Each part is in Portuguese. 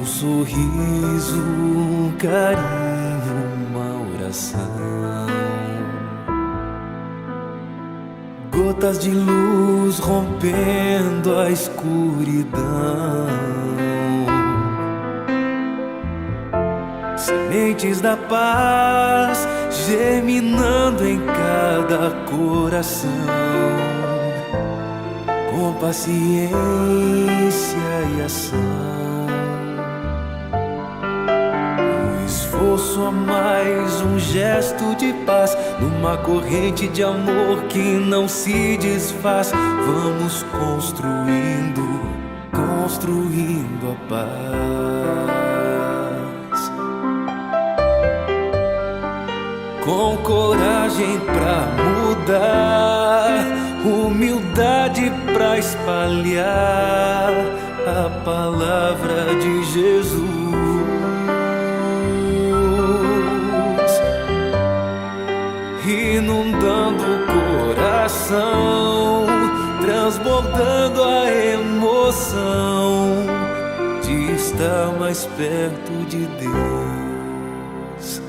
sorriso, um carinho, uma oração. Gotas de luz rompendo a escuridão. Sementes da paz germinando em cada coração. Com paciência e ação. Esforço a mais, um gesto de paz, numa corrente de amor que não se desfaz. Vamos construindo, construindo a paz. Com coragem pra mudar, humildade pra espalhar a palavra de Jesus. Inundando o coração, transbordando a emoção de estar mais perto de Deus.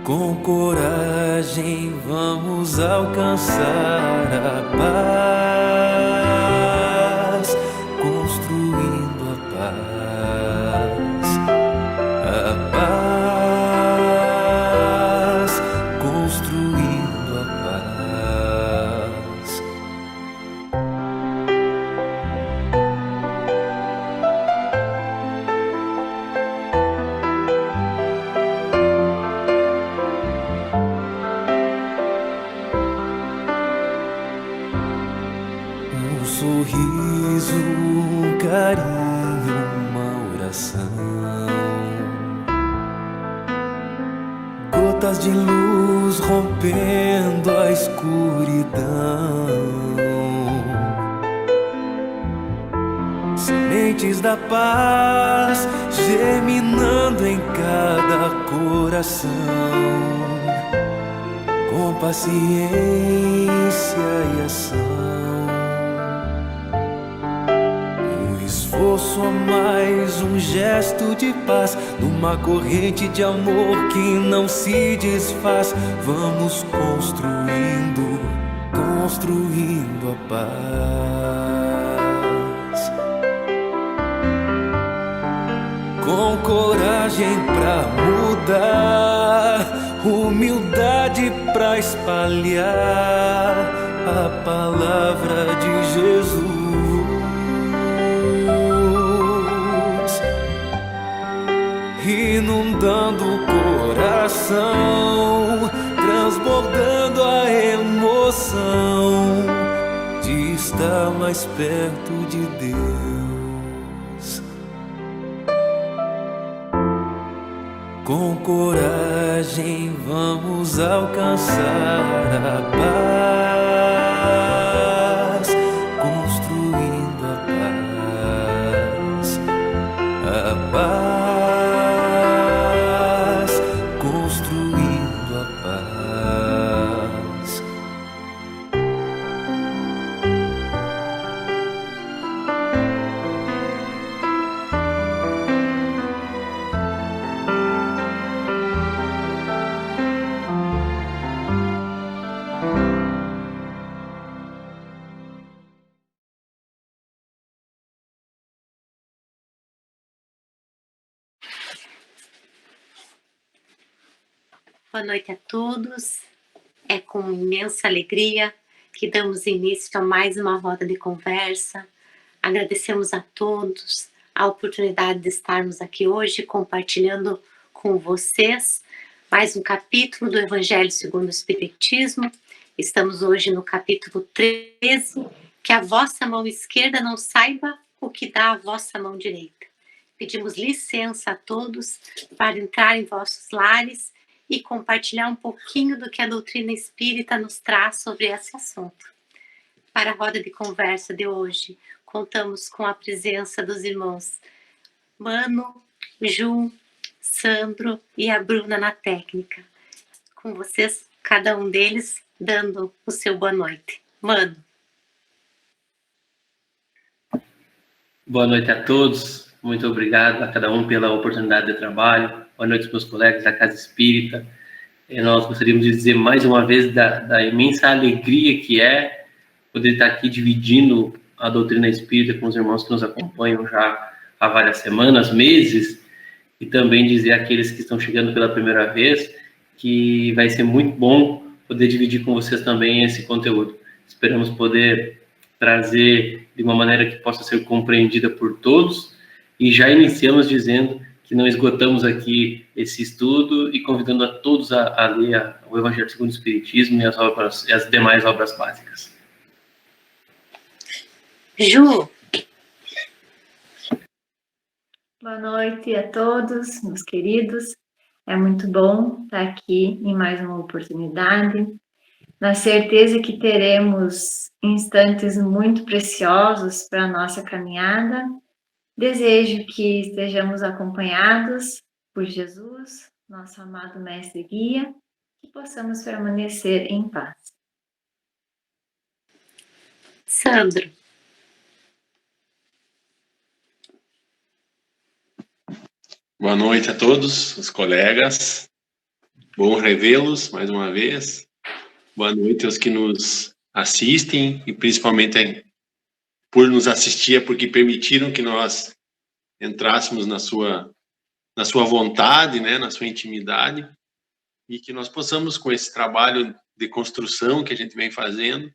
Com coragem vamos alcançar a paz, construindo a paz, a paz, construindo a paz. Um sorriso, um carinho, uma oração. Gotas de luz rompendo a escuridão. Sementes da paz germinando em cada coração. Com paciência e ação. Esforço a mais, um gesto de paz, numa corrente de amor que não se desfaz. Vamos construindo, construindo a paz. Com coragem pra mudar, humildade pra espalhar a palavra de Jesus. Inundando o coração, transbordando a emoção de estar mais perto de Deus. Com coragem vamos alcançar a paz, construindo a paz, a paz. Boa noite a todos. É com imensa alegria que damos início a mais uma roda de conversa. Agradecemos a todos a oportunidade de estarmos aqui hoje compartilhando com vocês mais um capítulo do Evangelho segundo o Espiritismo. Estamos hoje no capítulo 13, que a vossa mão esquerda não saiba o que dá a vossa mão direita. Pedimos licença a todos para entrar em vossos lares e compartilhar um pouquinho do que a doutrina espírita nos traz sobre esse assunto. Para a roda de conversa de hoje, contamos com a presença dos irmãos Mano, Ju, Sandro e a Bruna na técnica. Com vocês, cada um deles dando o seu boa noite. Mano. Boa noite a todos. Muito obrigado a cada um pela oportunidade de trabalho. Boa noite aos meus colegas da Casa Espírita. Nós gostaríamos de dizer mais uma vez da imensa alegria que é poder estar aqui dividindo a doutrina espírita com os irmãos que nos acompanham já há várias semanas, meses, e também dizer àqueles que estão chegando pela primeira vez que vai ser muito bom poder dividir com vocês também esse conteúdo. Esperamos poder trazer de uma maneira que possa ser compreendida por todos, e já iniciamos dizendo que não esgotamos aqui esse estudo e convidando a todos a ler o Evangelho segundo o Espiritismo e as demais obras básicas. Ju. Boa noite a todos, meus queridos. É muito bom estar aqui em mais uma oportunidade, na certeza que teremos instantes muito preciosos para a nossa caminhada. Desejo que estejamos acompanhados por Jesus, nosso amado Mestre e Guia, que possamos permanecer em paz. Sandro. Boa noite a todos, os colegas. Bom revê-los mais uma vez. Boa noite aos que nos assistem e principalmente por nos assistir, porque permitiram que nós entrássemos na sua vontade, né, na sua intimidade, e que nós possamos, com esse trabalho de construção que a gente vem fazendo,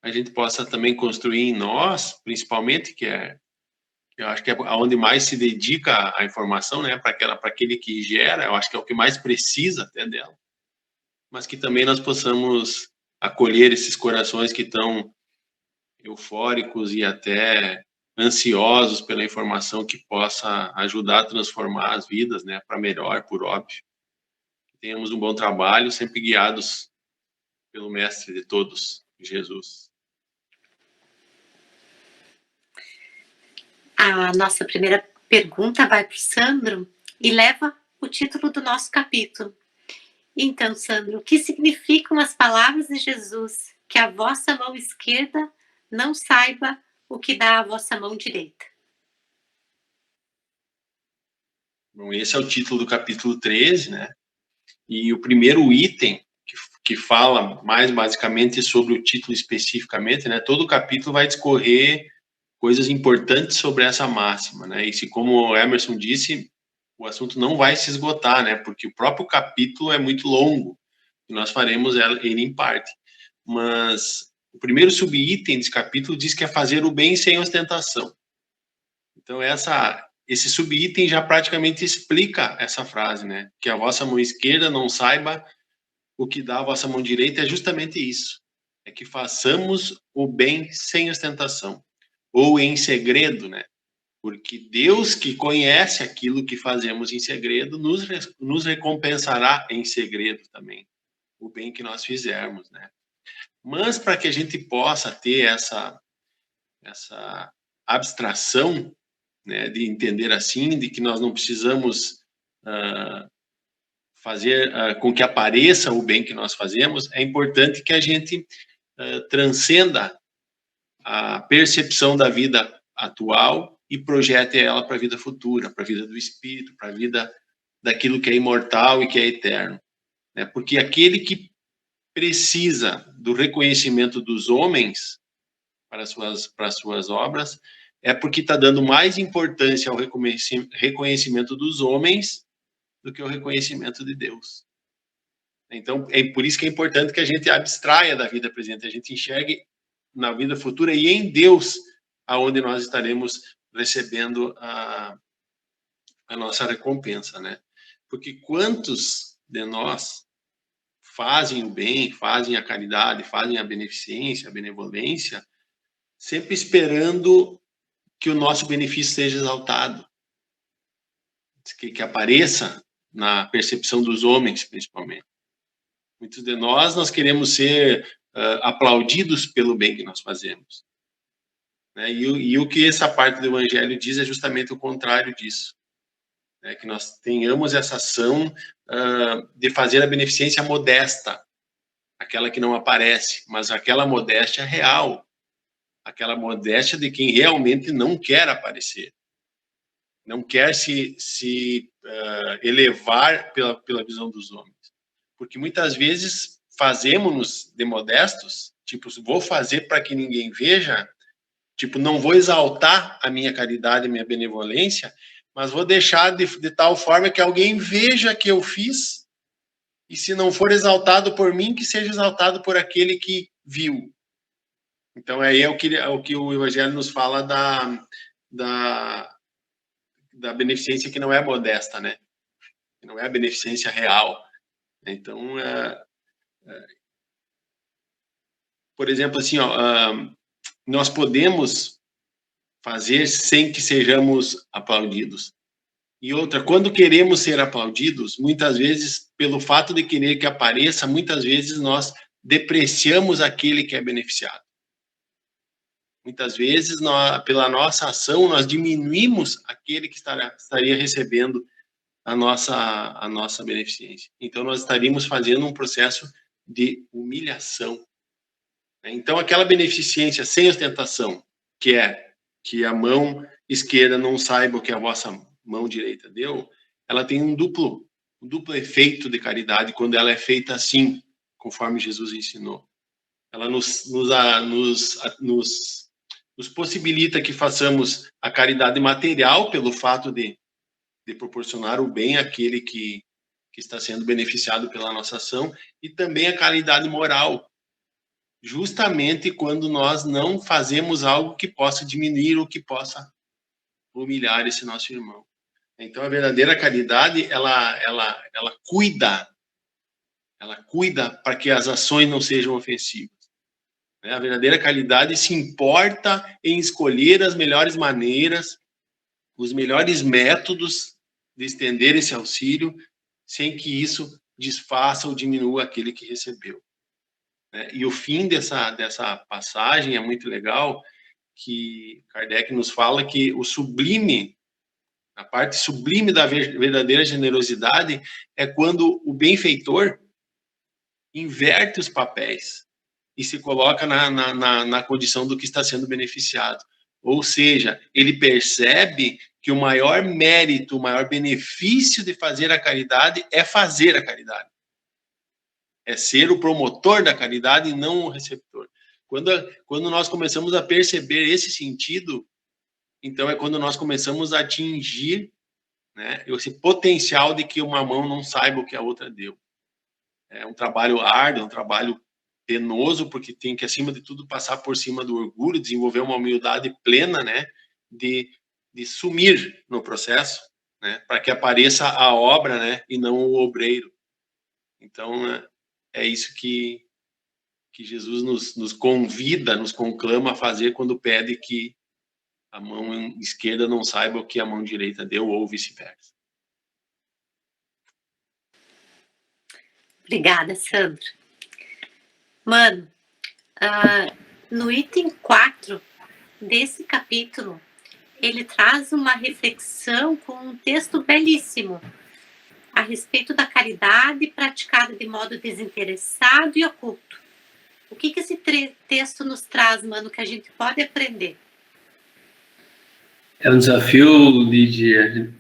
a gente possa também construir em nós, principalmente, eu acho que é onde mais se dedica a informação, né, para aquele que gera, eu acho que é o que mais precisa até dela, mas que também nós possamos acolher esses corações que estão eufóricos e até ansiosos pela informação que possa ajudar a transformar as vidas, né, para melhor, por óbvio. Que tenhamos um bom trabalho, sempre guiados pelo Mestre de todos, Jesus. A nossa primeira pergunta vai para o Sandro e leva o título do nosso capítulo. Então, Sandro, o que significam as palavras de Jesus, que a vossa mão esquerda não saiba o que dá a vossa mão direita? Bom, esse é o título do capítulo 13, né? E o primeiro item que fala mais basicamente sobre o título especificamente, né? Todo o capítulo vai discorrer coisas importantes sobre essa máxima, né? E se, como o Emerson disse, o assunto não vai se esgotar, né? Porque o próprio capítulo é muito longo, e nós faremos ele em parte. Mas o primeiro subitem desse capítulo diz que é fazer o bem sem ostentação. Então, esse subitem já praticamente explica essa frase, né? Que a vossa mão esquerda não saiba o que dá a vossa mão direita, é justamente isso. É que façamos o bem sem ostentação. Ou em segredo, né? Porque Deus, que conhece aquilo que fazemos em segredo, nos recompensará em segredo também, o bem que nós fizermos, né? Mas para que a gente possa ter essa abstração, né, de entender assim, de que nós não precisamos fazer com que apareça o bem que nós fazemos, é importante que a gente transcenda a percepção da vida atual e projete ela para a vida futura, para a vida do espírito, para a vida daquilo que é imortal e que é eterno, né? Porque aquele que precisa do reconhecimento dos homens para as suas obras é porque está dando mais importância ao reconhecimento dos homens do que ao reconhecimento de Deus. Então, é por isso que é importante que a gente abstraia da vida presente, a gente enxergue na vida futura e em Deus, aonde nós estaremos recebendo a nossa recompensa, né? Porque quantos de nós fazem o bem, fazem a caridade, fazem a beneficência, a benevolência, sempre esperando que o nosso benefício seja exaltado, que apareça na percepção dos homens, principalmente. Muitos de nós queremos ser aplaudidos pelo bem que nós fazemos, né? E o que essa parte do Evangelho diz é justamente o contrário disso, né? Que nós tenhamos essa ação de fazer a beneficência modesta, aquela que não aparece, mas aquela modéstia real, aquela modéstia de quem realmente não quer aparecer, não quer se elevar pela visão dos homens. Porque muitas vezes fazemos-nos de modestos, tipo, vou fazer para que ninguém veja, tipo, não vou exaltar a minha caridade, a minha benevolência, mas vou deixar de tal forma que alguém veja que eu fiz, e se não for exaltado por mim, que seja exaltado por aquele que viu. Então, aí é o que o Evangelho nos fala da beneficência que não é modesta, né? Que não é a beneficência real. Então, por exemplo, assim, nós podemos fazer sem que sejamos aplaudidos. E outra, quando queremos ser aplaudidos, muitas vezes, pelo fato de querer que apareça, muitas vezes nós depreciamos aquele que é beneficiado. Muitas vezes, pela nossa ação, nós diminuímos aquele que estaria recebendo a nossa beneficência. Então, nós estaríamos fazendo um processo de humilhação. Então, aquela beneficência sem ostentação, que é que a mão esquerda não saiba o que a vossa mão direita deu, ela tem um duplo efeito de caridade quando ela é feita assim, conforme Jesus ensinou. Ela nos possibilita que façamos a caridade material pelo fato de proporcionar o bem àquele que está sendo beneficiado pela nossa ação, e também a caridade moral, justamente quando nós não fazemos algo que possa diminuir ou que possa humilhar esse nosso irmão. Então, a verdadeira caridade, ela cuida para que as ações não sejam ofensivas. A verdadeira caridade se importa em escolher as melhores maneiras, os melhores métodos de estender esse auxílio, sem que isso desfaça ou diminua aquele que recebeu. E o fim dessa passagem é muito legal, que Kardec nos fala que o sublime, a parte sublime da verdadeira generosidade é quando o benfeitor inverte os papéis e se coloca na condição do que está sendo beneficiado. Ou seja, ele percebe que o maior mérito, o maior benefício de fazer a caridade é fazer a caridade. É ser o promotor da caridade e não o receptor. Quando nós começamos a perceber esse sentido, então é quando nós começamos a atingir, né, esse potencial de que uma mão não saiba o que a outra deu. É um trabalho árduo, é um trabalho penoso, porque tem que, acima de tudo, passar por cima do orgulho, desenvolver uma humildade plena, né, de sumir no processo, né, para que apareça a obra, né, e não o obreiro. Então, é isso que Jesus nos convida, nos conclama a fazer quando pede que a mão esquerda não saiba o que a mão direita deu, ou vice-versa. Obrigada, Sandro. Mano, no item 4 desse capítulo, ele traz uma reflexão com um texto belíssimo a respeito da caridade praticada de modo desinteressado e oculto. O que esse texto nos traz, mano, que a gente pode aprender? É um desafio, Lídia,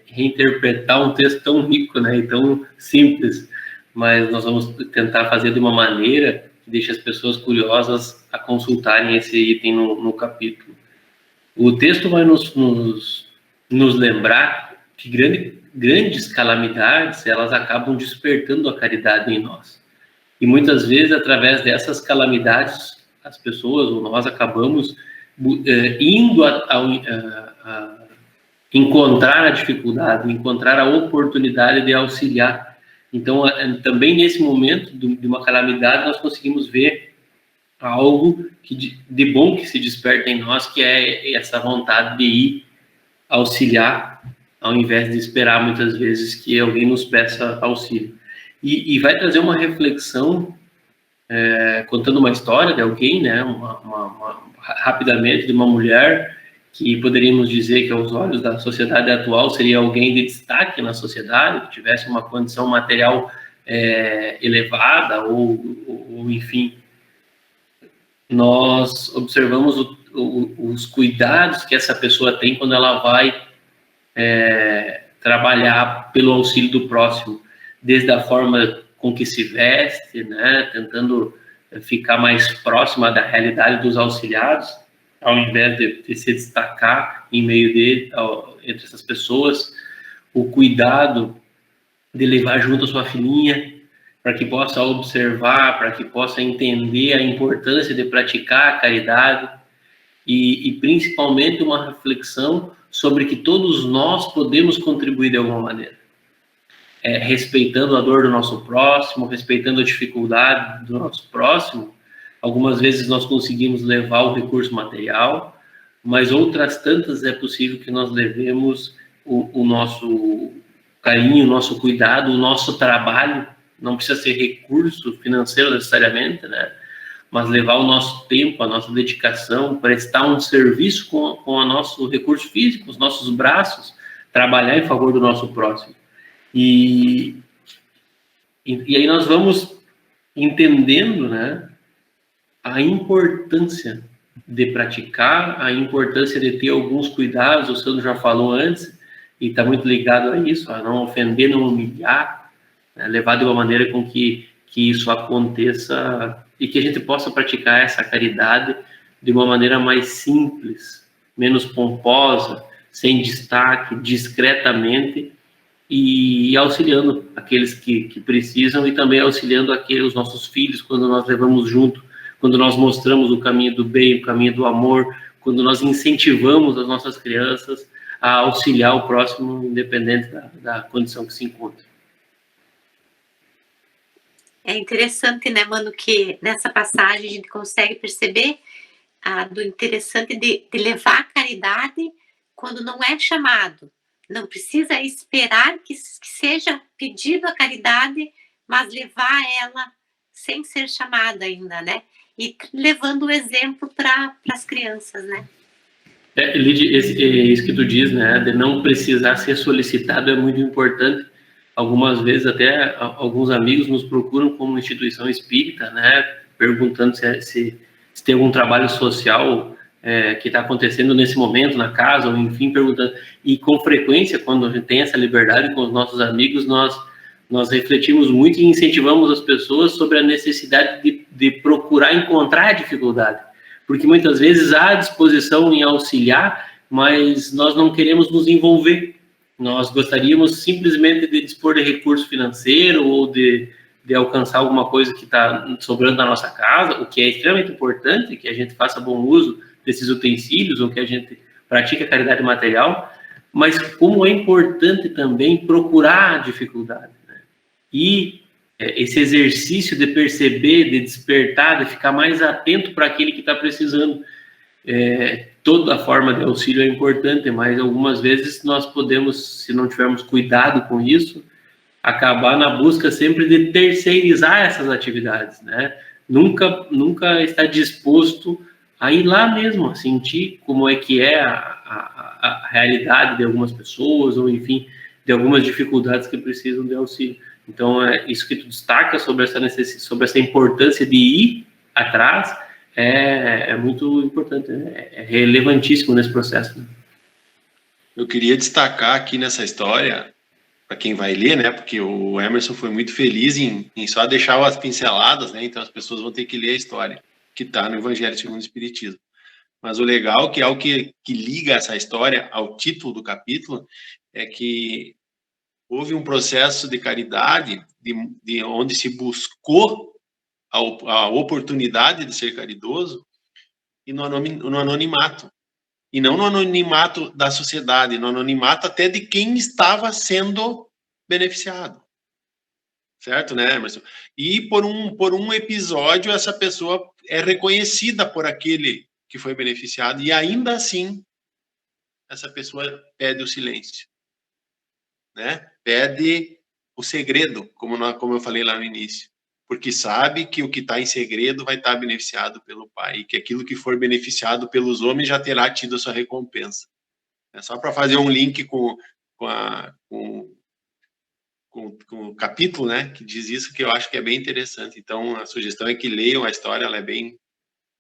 reinterpretar um texto tão rico, né, e tão simples, mas nós vamos tentar fazer de uma maneira que deixe as pessoas curiosas a consultarem esse item no capítulo. O texto vai nos lembrar que grandes calamidades, elas acabam despertando a caridade em nós. E muitas vezes, através dessas calamidades, as pessoas ou nós acabamos indo a encontrar a dificuldade, encontrar a oportunidade de auxiliar. Então, também nesse momento de uma calamidade, nós conseguimos ver algo de bom que se desperta em nós, que é essa vontade de ir auxiliar, ao invés de esperar muitas vezes que alguém nos peça auxílio. E vai trazer uma reflexão, contando uma história de alguém, né, rapidamente, de uma mulher que poderíamos dizer que aos olhos da sociedade atual seria alguém de destaque na sociedade, que tivesse uma condição material elevada ou enfim, nós observamos os cuidados que essa pessoa tem quando ela vai trabalhar pelo auxílio do próximo, desde a forma com que se veste, né, tentando ficar mais próxima da realidade dos auxiliados, ao invés de se destacar em meio entre essas pessoas, o cuidado de levar junto a sua filhinha, para que possa observar, para que possa entender a importância de praticar a caridade, e principalmente uma reflexão sobre que todos nós podemos contribuir de alguma maneira, respeitando a dor do nosso próximo, respeitando a dificuldade do nosso próximo. Algumas vezes nós conseguimos levar o recurso material, mas outras tantas é possível que nós levemos o nosso carinho, o nosso cuidado, o nosso trabalho. Não precisa ser recurso financeiro necessariamente, né? Mas levar o nosso tempo, a nossa dedicação, prestar um serviço com o nosso recurso físico, os nossos braços, trabalhar em favor do nosso próximo. E aí nós vamos entendendo, né, a importância de praticar, a importância de ter alguns cuidados. O Sandro já falou antes, e está muito ligado a isso, a não ofender, não humilhar, né, levar de uma maneira com que isso aconteça e que a gente possa praticar essa caridade de uma maneira mais simples, menos pomposa, sem destaque, discretamente, e auxiliando aqueles que precisam, e também auxiliando os nossos filhos quando nós levamos junto, quando nós mostramos o caminho do bem, o caminho do amor, quando nós incentivamos as nossas crianças a auxiliar o próximo, independente da condição que se encontra. É interessante, né, Mano, que nessa passagem a gente consegue perceber do interessante de levar a caridade quando não é chamado. Não precisa esperar que seja pedido a caridade, mas levar ela sem ser chamada ainda, né? E levando o exemplo para as crianças, né? Lídia, isso que tu diz, né, de não precisar ser solicitado é muito importante. Algumas vezes até alguns amigos nos procuram como instituição espírita, né, perguntando se tem algum trabalho social que está acontecendo nesse momento na casa, ou enfim, perguntando. E com frequência, quando a gente tem essa liberdade com os nossos amigos, nós refletimos muito e incentivamos as pessoas sobre a necessidade de procurar encontrar a dificuldade, porque muitas vezes há disposição em auxiliar, mas nós não queremos nos envolver. Nós gostaríamos simplesmente de dispor de recurso financeiro ou de alcançar alguma coisa que está sobrando na nossa casa, o que é extremamente importante, que a gente faça bom uso desses utensílios, ou que a gente pratique a caridade material, mas como é importante também procurar a dificuldade, né? E esse exercício de perceber, de despertar, de ficar mais atento para aquele que está precisando. Toda forma de auxílio é importante, mas algumas vezes nós podemos, se não tivermos cuidado com isso, acabar na busca sempre de terceirizar essas atividades, né? Nunca estar disposto a ir lá mesmo, a sentir como é que é a realidade de algumas pessoas, ou enfim, de algumas dificuldades que precisam de auxílio. Então, isso que tu destaca sobre essa importância de ir atrás é muito importante, né? É relevantíssimo nesse processo, né? Eu queria destacar aqui nessa história, para quem vai ler, né? Porque o Emerson foi muito feliz em só deixar as pinceladas, né? Então as pessoas vão ter que ler a história que está no Evangelho segundo o Espiritismo. Mas o legal, que é o que liga essa história ao título do capítulo, é que houve um processo de caridade de onde se buscou a oportunidade de ser caridoso e no anonimato. E não no anonimato da sociedade, no anonimato até de quem estava sendo beneficiado. Certo, né, Emerson? E por um episódio, essa pessoa é reconhecida por aquele que foi beneficiado, e ainda assim, essa pessoa pede o silêncio, né? Pede o segredo, como eu falei lá no início, porque sabe que o que está em segredo vai estar beneficiado pelo Pai, e que aquilo que for beneficiado pelos homens já terá tido a sua recompensa. É só para fazer um link com o capítulo, né, que diz isso, que eu acho que é bem interessante. Então, a sugestão é que leiam a história, ela é bem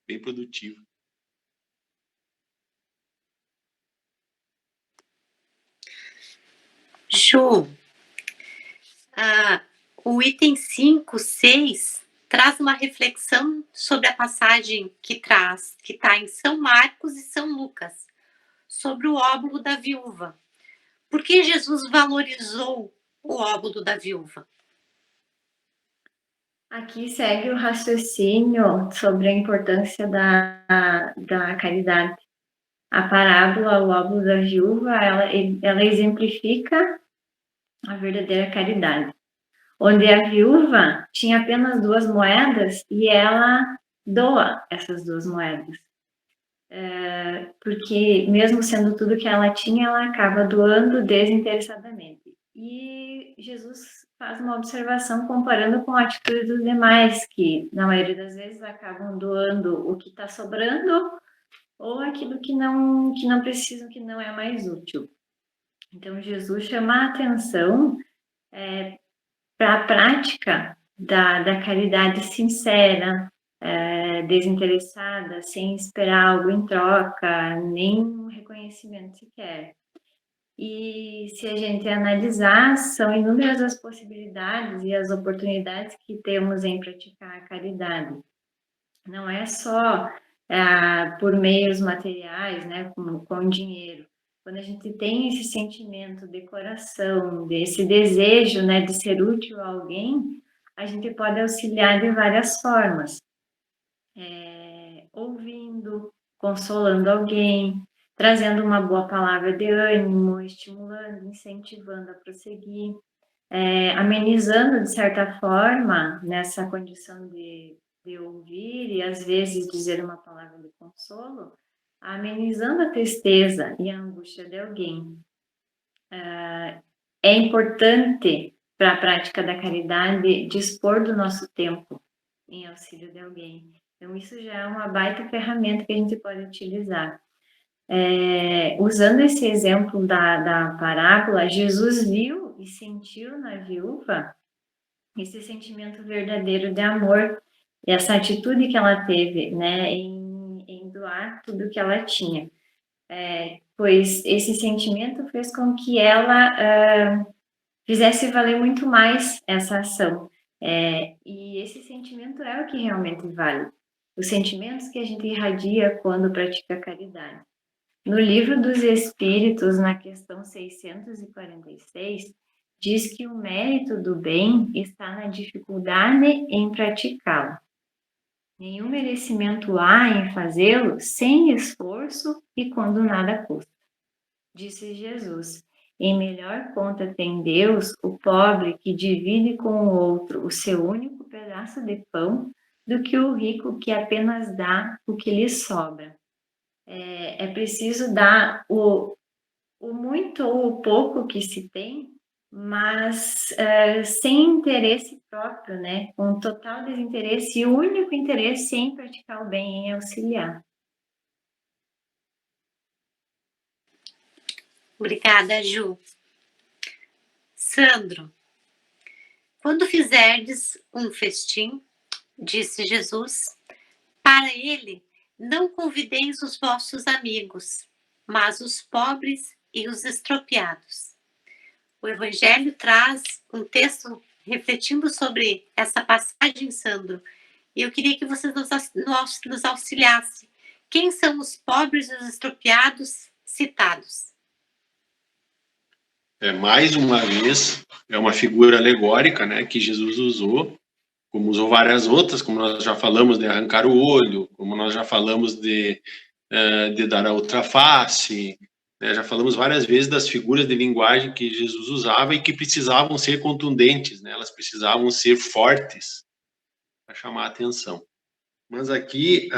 bem produtivo. Ju, o item 5, 6, traz uma reflexão sobre a passagem que está em São Marcos e São Lucas, sobre o óbolo da viúva. Por que Jesus valorizou o óbolo da viúva? Aqui segue o raciocínio sobre a importância da caridade. A parábola, o óbolo da viúva, ela exemplifica a verdadeira caridade. Onde a viúva tinha apenas 2 moedas e ela doa essas 2 moedas. Porque mesmo sendo tudo que ela tinha, ela acaba doando desinteressadamente. E Jesus faz uma observação comparando com a atitude dos demais, que na maioria das vezes acabam doando o que está sobrando ou aquilo que não precisam, que não é mais útil. Então, Jesus chama a atenção para a prática da caridade sincera, desinteressada, sem esperar algo em troca, nem um reconhecimento sequer. E se a gente analisar, são inúmeras as possibilidades e as oportunidades que temos em praticar a caridade. Não é só por meios materiais, né, com dinheiro. Quando a gente tem esse sentimento de coração, desse desejo, né, de ser útil a alguém, a gente pode auxiliar de várias formas. Ouvindo, consolando alguém, trazendo uma boa palavra de ânimo, estimulando, incentivando a prosseguir, amenizando, de certa forma, nessa condição de ouvir e, às vezes, dizer uma palavra de consolo, amenizando a tristeza e a angústia de alguém. É importante, para a prática da caridade, dispor do nosso tempo em auxílio de alguém. Então, isso já é uma baita ferramenta que a gente pode utilizar. Usando esse exemplo da parábola, Jesus viu e sentiu na viúva esse sentimento verdadeiro de amor, e essa atitude que ela teve, né, em doar tudo que ela tinha. Pois esse sentimento fez com que ela fizesse valer muito mais essa ação. E esse sentimento é o que realmente vale. Os sentimentos que a gente irradia quando pratica a caridade. No Livro dos Espíritos, na questão 646, diz que o mérito do bem está na dificuldade em praticá-lo. Nenhum merecimento há em fazê-lo sem esforço e quando nada custa. Disse Jesus: em melhor conta tem Deus o pobre que divide com o outro o seu único pedaço de pão do que o rico que apenas dá o que lhe sobra. É preciso dar o muito ou o pouco que se tem, mas sem interesse próprio, né? Com total desinteresse e o único interesse em praticar o bem, em auxiliar. Obrigada, Ju. Sandro, quando fizerdes um festim, disse Jesus, para ele não convideis os vossos amigos, mas os pobres e os estropiados. O Evangelho traz um texto refletindo sobre essa passagem, Sandro, e eu queria que você nos auxiliasse. Quem são os pobres e os estropiados citados? Mais uma vez, é uma figura alegórica, né, que Jesus usou, como usou várias outras, como nós já falamos de arrancar o olho, como nós já falamos de dar a outra face, né, já falamos várias vezes das figuras de linguagem que Jesus usava e que precisavam ser contundentes, né, elas precisavam ser fortes para chamar a atenção. Mas aqui,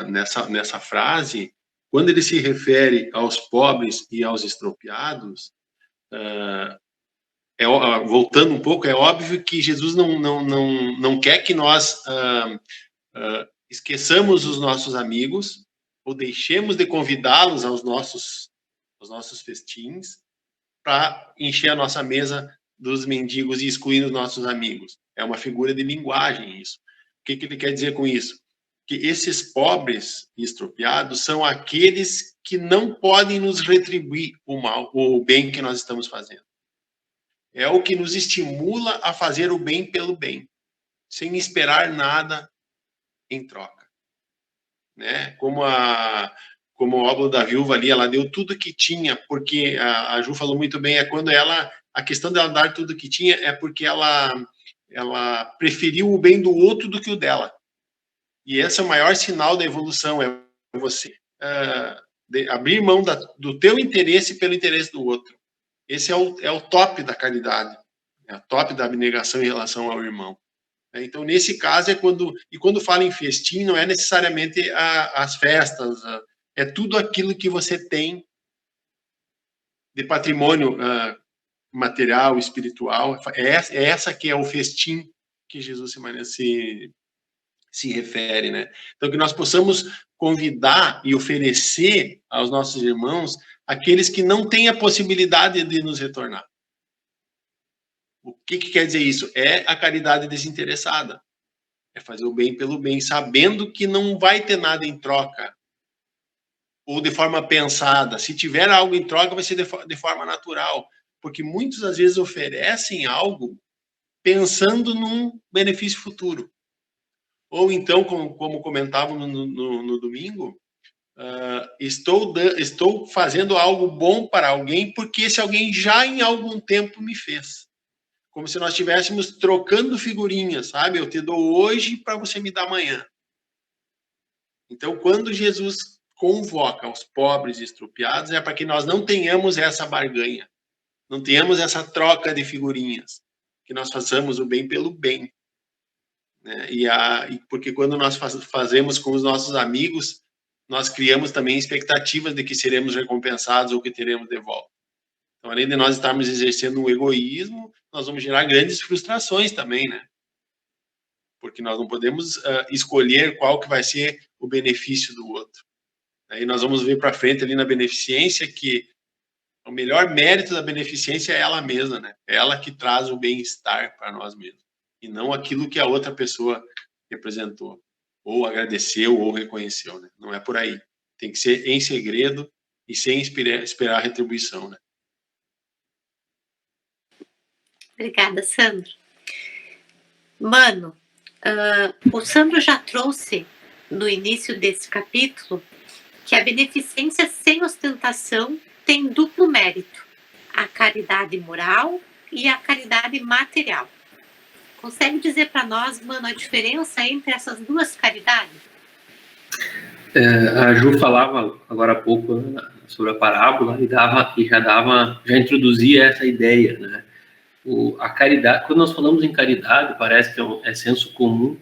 nessa frase, quando ele se refere aos pobres e aos estropiados, voltando um pouco, é óbvio que Jesus não quer que nós esqueçamos os nossos amigos ou deixemos de convidá-los aos nossos festins para encher a nossa mesa dos mendigos e excluir os nossos amigos. É uma figura de linguagem isso. O que ele quer dizer com isso? que esses pobres e estropiados são aqueles que não podem nos retribuir o mal, o bem que nós estamos fazendo. É o que nos estimula a fazer o bem pelo bem, sem esperar nada em troca. Né? Como a obra da viúva ali, ela deu tudo que tinha, porque a Ju falou muito bem, a questão dela dar tudo que tinha é porque ela preferiu o bem do outro do que o dela. E esse é o maior sinal da evolução, é você abrir mão do teu interesse pelo interesse do outro. Esse é o top da caridade, é o top da abnegação em relação ao irmão. Então, nesse caso, quando fala em festim, não é necessariamente as festas, é tudo aquilo que você tem de patrimônio material, espiritual, é essa que é o festim que Jesus se refere, né? Então, que nós possamos convidar e oferecer aos nossos irmãos aqueles que não têm a possibilidade de nos retornar. O que quer dizer isso? É a caridade desinteressada. É fazer o bem pelo bem, sabendo que não vai ter nada em troca. Ou de forma pensada. Se tiver algo em troca, vai ser de forma natural. Porque muitos, às vezes, oferecem algo pensando num benefício futuro. Ou então, como comentávamos no domingo, estou fazendo algo bom para alguém porque esse alguém já em algum tempo me fez. Como se nós estivéssemos trocando figurinhas, sabe? Eu te dou hoje para você me dar amanhã. Então, quando Jesus convoca os pobres e estropiados, é para que nós não tenhamos essa barganha, não tenhamos essa troca de figurinhas, que nós façamos o bem pelo bem. Né? Porque quando nós fazemos com os nossos amigos, nós criamos também expectativas de que seremos recompensados ou que teremos de volta. Então, além de nós estarmos exercendo um egoísmo, nós vamos gerar grandes frustrações também, né? Porque nós não podemos escolher qual que vai ser o benefício do outro. Aí nós vamos ver para frente ali na beneficência que o melhor mérito da beneficência é ela mesma, né? É ela que traz o bem-estar para nós mesmos. E não aquilo que a outra pessoa representou, ou agradeceu, ou reconheceu, né? Não é por aí. Tem que ser em segredo e sem esperar retribuição, né? Obrigada, Sandro. Mano, o Sandro já trouxe no início desse capítulo que a beneficência sem ostentação tem duplo mérito, a caridade moral e a caridade material. Consegue dizer para nós, mano, a diferença entre essas duas caridades? A Ju falava agora há pouco sobre a parábola e já introduzia essa ideia, né? A caridade, quando nós falamos em caridade, parece que é senso comum,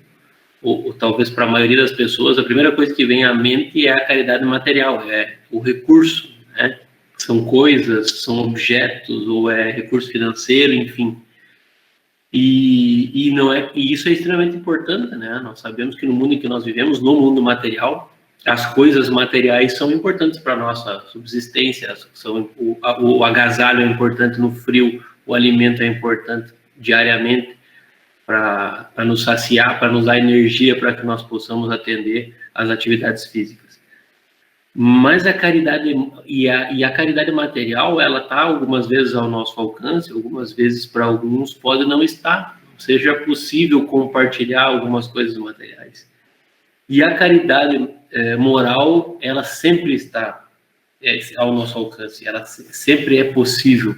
ou talvez para a maioria das pessoas, a primeira coisa que vem à mente é a caridade material, é o recurso, né? São coisas, são objetos, ou é recurso financeiro, enfim. E isso é extremamente importante, né? Nós sabemos que no mundo em que nós vivemos, no mundo material, as coisas materiais são importantes para a nossa subsistência, o agasalho é importante no frio, o alimento é importante diariamente para nos saciar, para nos dar energia para que nós possamos atender às atividades físicas. Mas a caridade e a caridade material, ela está algumas vezes ao nosso alcance, algumas vezes para alguns pode não estar. Ou seja, é possível compartilhar algumas coisas materiais. E a caridade moral, ela sempre está ao nosso alcance, ela sempre é possível.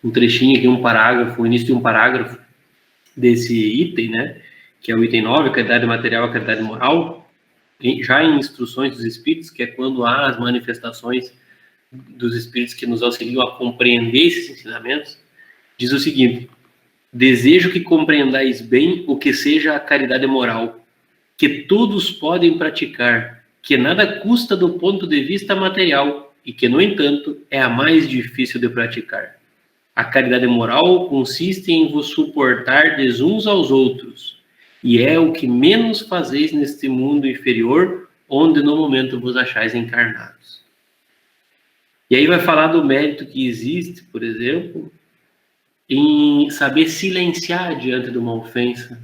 Um trechinho aqui, um parágrafo, o início de um parágrafo desse item, né, que é o item 9, a caridade material e a caridade moral, já em Instruções dos Espíritos, que é quando há as manifestações dos Espíritos que nos auxiliam a compreender esses ensinamentos, diz o seguinte: desejo que compreendais bem o que seja a caridade moral, que todos podem praticar, que nada custa do ponto de vista material e que, no entanto, é a mais difícil de praticar. A caridade moral consiste em vos suportardes uns aos outros, e é o que menos fazeis neste mundo inferior, onde no momento vos achais encarnados. E aí vai falar do mérito que existe, por exemplo, em saber silenciar diante de uma ofensa,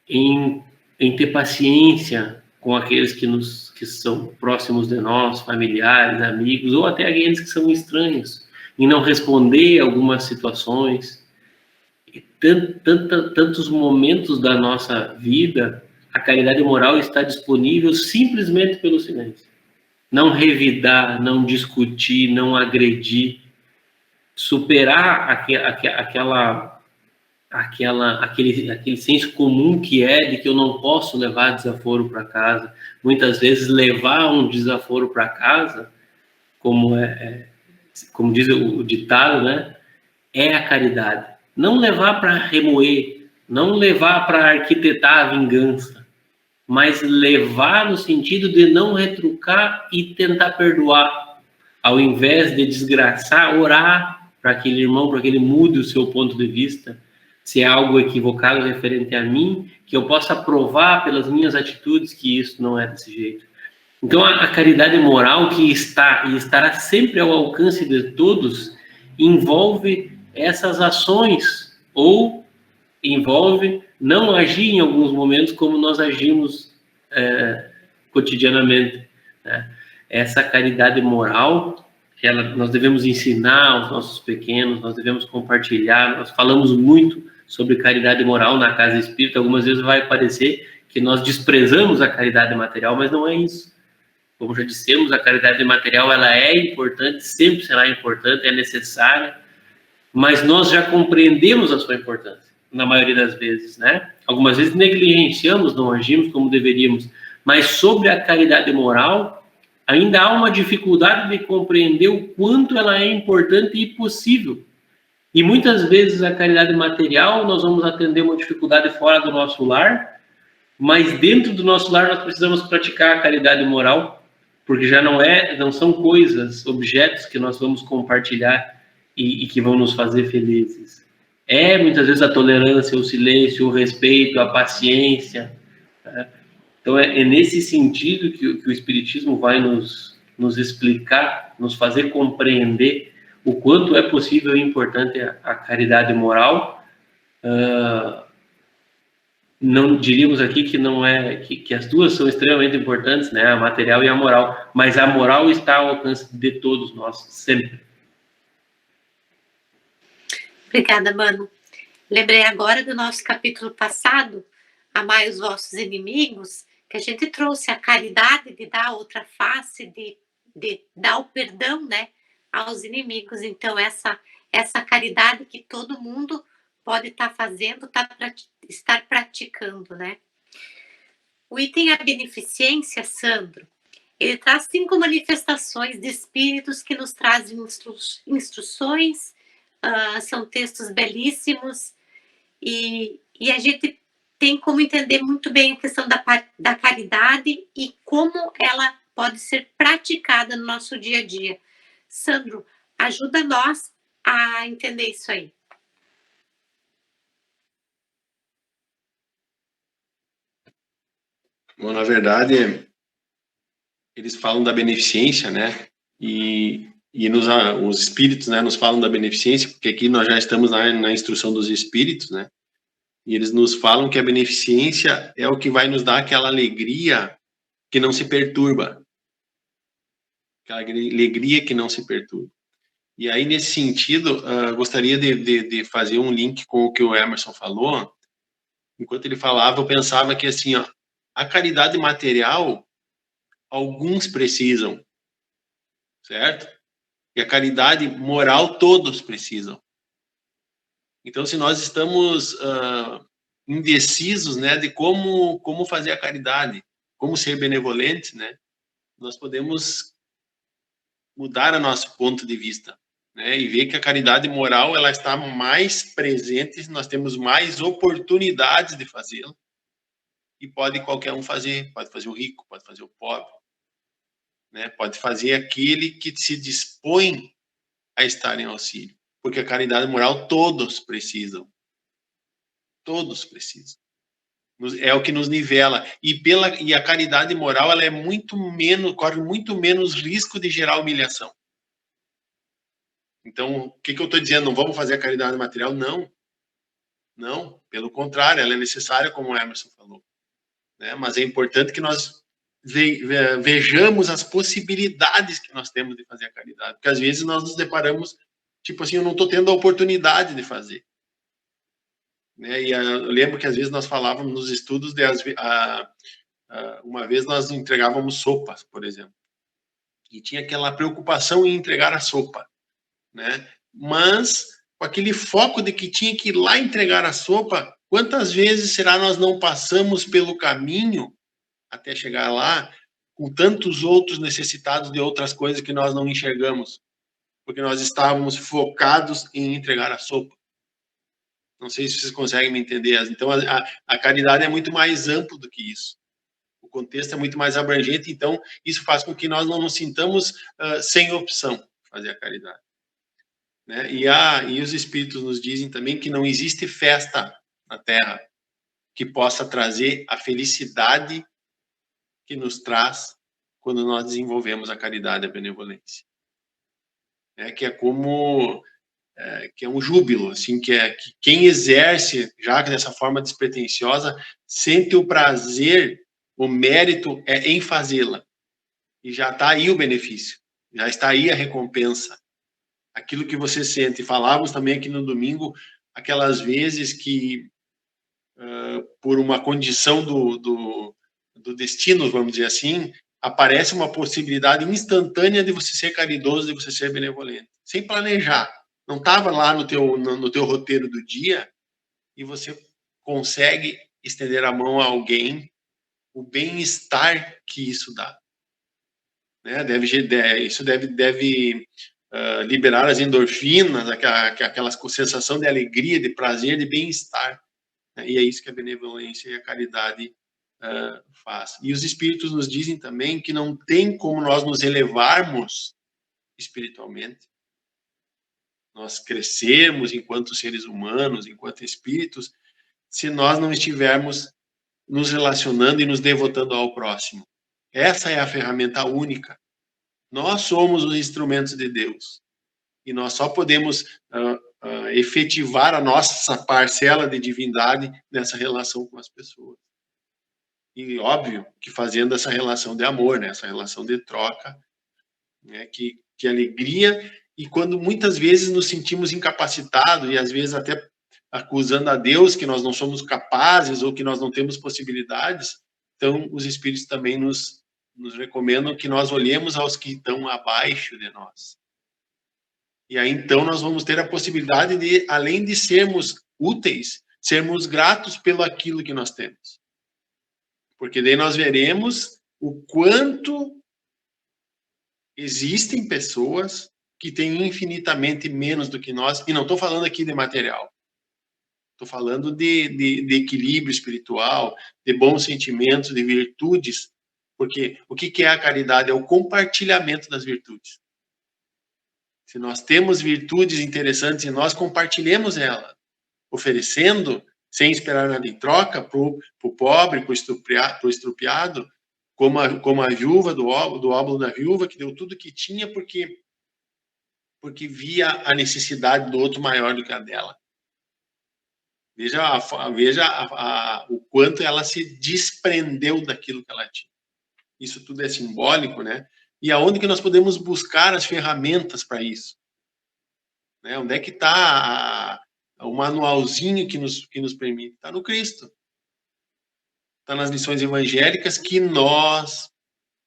em ter paciência com aqueles que são próximos de nós, familiares, amigos, ou até aqueles que são estranhos, em não responder a algumas situações. E tantos momentos da nossa vida, a caridade moral está disponível simplesmente pelo silêncio. Não revidar, não discutir, não agredir, superar aquele senso comum que é de que eu não posso levar desaforo para casa. Muitas vezes levar um desaforo para casa, como diz o ditado, né, é a caridade. Não levar para remoer, não levar para arquitetar a vingança, mas levar no sentido de não retrucar e tentar perdoar, ao invés de desgraçar, orar para aquele irmão, para que ele mude o seu ponto de vista, se é algo equivocado referente a mim, que eu possa provar pelas minhas atitudes que isso não é desse jeito. Então, a caridade moral que está e estará sempre ao alcance de todos, envolve essas ações, ou envolve não agir em alguns momentos como nós agimos cotidianamente, né? Essa caridade moral, nós devemos ensinar aos nossos pequenos, nós devemos compartilhar. Nós falamos muito sobre caridade moral na Casa Espírita. Algumas vezes vai parecer que nós desprezamos a caridade material, mas não é isso. Como já dissemos, a caridade material ela é importante, sempre será importante, é necessária, mas nós já compreendemos a sua importância, na maioria das vezes, né? Algumas vezes negligenciamos, não agimos como deveríamos, mas sobre a caridade moral, ainda há uma dificuldade de compreender o quanto ela é importante e possível. E muitas vezes a caridade material, nós vamos atender uma dificuldade fora do nosso lar, mas dentro do nosso lar nós precisamos praticar a caridade moral, porque já não são coisas, objetos que nós vamos compartilhar e que vão nos fazer felizes. Muitas vezes a tolerância, o silêncio, o respeito, a paciência, né? Então é nesse sentido que o Espiritismo vai nos explicar, nos fazer compreender o quanto é possível e importante a caridade moral. Não diríamos aqui que não é que as duas são extremamente importantes, né? A material e a moral, mas a moral está ao alcance de todos nós, sempre. Obrigada, Mano. Lembrei agora do nosso capítulo passado, Amai os vossos inimigos, que a gente trouxe a caridade de dar a outra face, de dar o perdão, né, aos inimigos. Então, essa caridade que todo mundo pode estar fazendo, estar praticando, né? O item A beneficência, Sandro, ele traz 5 manifestações de espíritos que nos trazem instruções, são textos belíssimos, e a gente tem como entender muito bem a questão da caridade e como ela pode ser praticada no nosso dia a dia. Sandro, ajuda nós a entender isso aí. Bom, na verdade, eles falam da beneficência, né? E os espíritos, né, nos falam da beneficência, porque aqui nós já estamos na instrução dos espíritos, né? E eles nos falam que a beneficência é o que vai nos dar aquela alegria que não se perturba. Aquela alegria que não se perturba. E aí, nesse sentido, gostaria de fazer um link com o que o Emerson falou. Enquanto ele falava, eu pensava que, assim, ó, a caridade material, alguns precisam, certo? E a caridade moral, todos precisam. Então, se nós estamos indecisos, né, de como fazer a caridade, como ser benevolente, né, nós podemos mudar o nosso ponto de vista, né, e ver que a caridade moral ela está mais presente, nós temos mais oportunidades de fazê-la, e pode qualquer um fazer, pode fazer o rico, pode fazer o pobre, né, pode fazer aquele que se dispõe a estar em auxílio, porque a caridade moral todos precisam. Todos precisam. É o que nos nivela. E a caridade moral ela é corre muito menos risco de gerar humilhação. Então, o que eu estou dizendo? Não vamos fazer a caridade material? Não. Não, pelo contrário, ela é necessária, como o Emerson falou. Né? Mas é importante que nós vejamos as possibilidades que nós temos de fazer a caridade. Porque às vezes nós nos deparamos, tipo assim, eu não estou tendo a oportunidade de fazer. Né? E eu lembro que às vezes nós falávamos nos estudos, uma vez nós entregávamos sopas, por exemplo. E tinha aquela preocupação em entregar a sopa. Né? Mas, com aquele foco de que tinha que ir lá entregar a sopa, quantas vezes será nós não passamos pelo caminho até chegar lá, com tantos outros necessitados de outras coisas que nós não enxergamos, porque nós estávamos focados em entregar a sopa. Não sei se vocês conseguem me entender. Então, a caridade é muito mais amplo do que isso. O contexto é muito mais abrangente, então isso faz com que nós não nos sintamos sem opção de fazer a caridade. Né? E os Espíritos nos dizem também que não existe festa na Terra que possa trazer a felicidade que nos traz quando nós desenvolvemos a caridade e a benevolência. Que é como... que é um júbilo, assim, que quem exerce, já dessa forma despretensiosa, sente o prazer, o mérito é em fazê-la. E já está aí o benefício, já está aí a recompensa. Aquilo que você sente. Falávamos também aqui no domingo, aquelas vezes que, por uma condição do destino, vamos dizer assim, aparece uma possibilidade instantânea de você ser caridoso, de você ser benevolente, sem planejar. Não estava lá no teu roteiro do dia, e você consegue estender a mão a alguém, o bem-estar que isso dá. Né? Isso deve liberar as endorfinas, aquela sensação de alegria, de prazer, de bem-estar. Né? E é isso que a benevolência e a caridade faz. E os Espíritos nos dizem também que não tem como nós nos elevarmos espiritualmente, nós crescermos enquanto seres humanos, enquanto espíritos, se nós não estivermos nos relacionando e nos devotando ao próximo. Essa é a ferramenta única. Nós somos os instrumentos de Deus. E nós só podemos efetivar a nossa parcela de divindade nessa relação com as pessoas. E óbvio que fazendo essa relação de amor, né? Essa relação de troca, né? Que alegria. E quando muitas vezes nos sentimos incapacitados, e às vezes até acusando a Deus que nós não somos capazes ou que nós não temos possibilidades, então os Espíritos também nos recomendam que nós olhemos aos que estão abaixo de nós. E aí então nós vamos ter a possibilidade de, além de sermos úteis, sermos gratos pelo aquilo que nós temos. Porque daí nós veremos o quanto existem pessoas que têm infinitamente menos do que nós, e não estou falando aqui de material, estou falando de equilíbrio espiritual, de bons sentimentos, de virtudes, porque o que é a caridade? É o compartilhamento das virtudes. Se nós temos virtudes interessantes e nós compartilhemos elas, oferecendo, sem esperar nada em troca, para o pobre, para o estrupiado, como a viúva do óbolo da viúva, que deu tudo que tinha porque via a necessidade do outro maior do que a dela. Veja o quanto ela se desprendeu daquilo que ela tinha. Isso tudo é simbólico, né? E aonde que nós podemos buscar as ferramentas para isso? Né? Onde é que está o manualzinho que nos permite? Está no Cristo. Está nas lições evangélicas que nós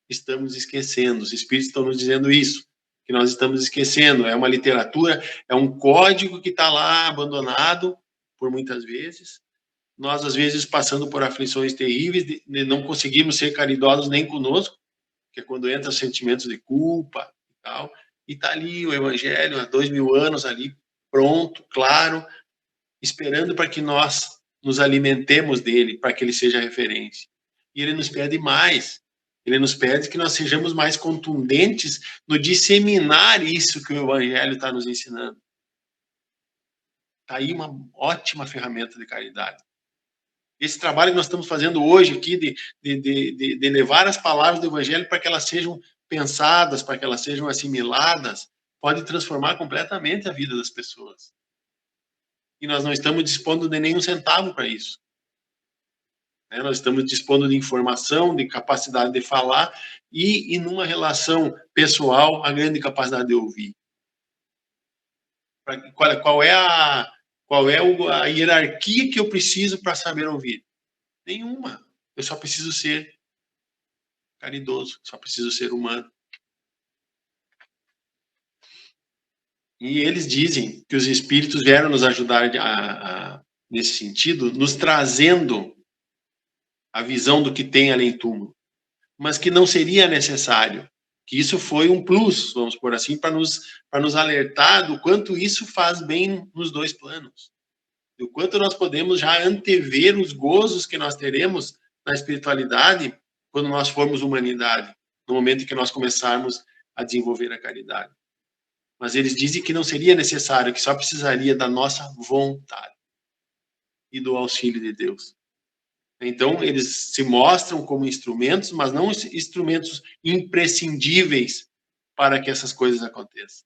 estamos esquecendo. Os Espíritos estão nos dizendo isso, que nós estamos esquecendo. É uma literatura, é um código que está lá abandonado por muitas vezes. Nós, às vezes, passando por aflições terríveis, não conseguimos ser caridosos nem conosco, que é quando entra os sentimentos de culpa e tal. E está ali o Evangelho, há 2000 anos ali, pronto, claro, esperando para que nós nos alimentemos dele, para que ele seja referência. E ele nos pede mais. Ele nos pede que nós sejamos mais contundentes no disseminar isso que o Evangelho está nos ensinando. Está aí uma ótima ferramenta de caridade. Esse trabalho que nós estamos fazendo hoje aqui de levar as palavras do Evangelho para que elas sejam pensadas, para que elas sejam assimiladas, pode transformar completamente a vida das pessoas. E nós não estamos dispondo de nenhum centavo para isso. né? Nós estamos dispondo de informação, de capacidade de falar e numa relação pessoal, a grande capacidade de ouvir. Qual é a hierarquia que eu preciso para saber ouvir? Nenhuma. Eu só preciso ser caridoso, só preciso ser humano. E eles dizem que os espíritos vieram nos ajudar nesse sentido, nos trazendo a visão do que tem além túmulo, mas que não seria necessário, que isso foi um plus, vamos por assim, para nos alertar do quanto isso faz bem nos dois planos, do quanto nós podemos já antever os gozos que nós teremos na espiritualidade quando nós formos humanidade, no momento em que nós começarmos a desenvolver a caridade. Mas eles dizem que não seria necessário, que só precisaria da nossa vontade e do auxílio de Deus. Então, eles se mostram como instrumentos, mas não instrumentos imprescindíveis para que essas coisas aconteçam.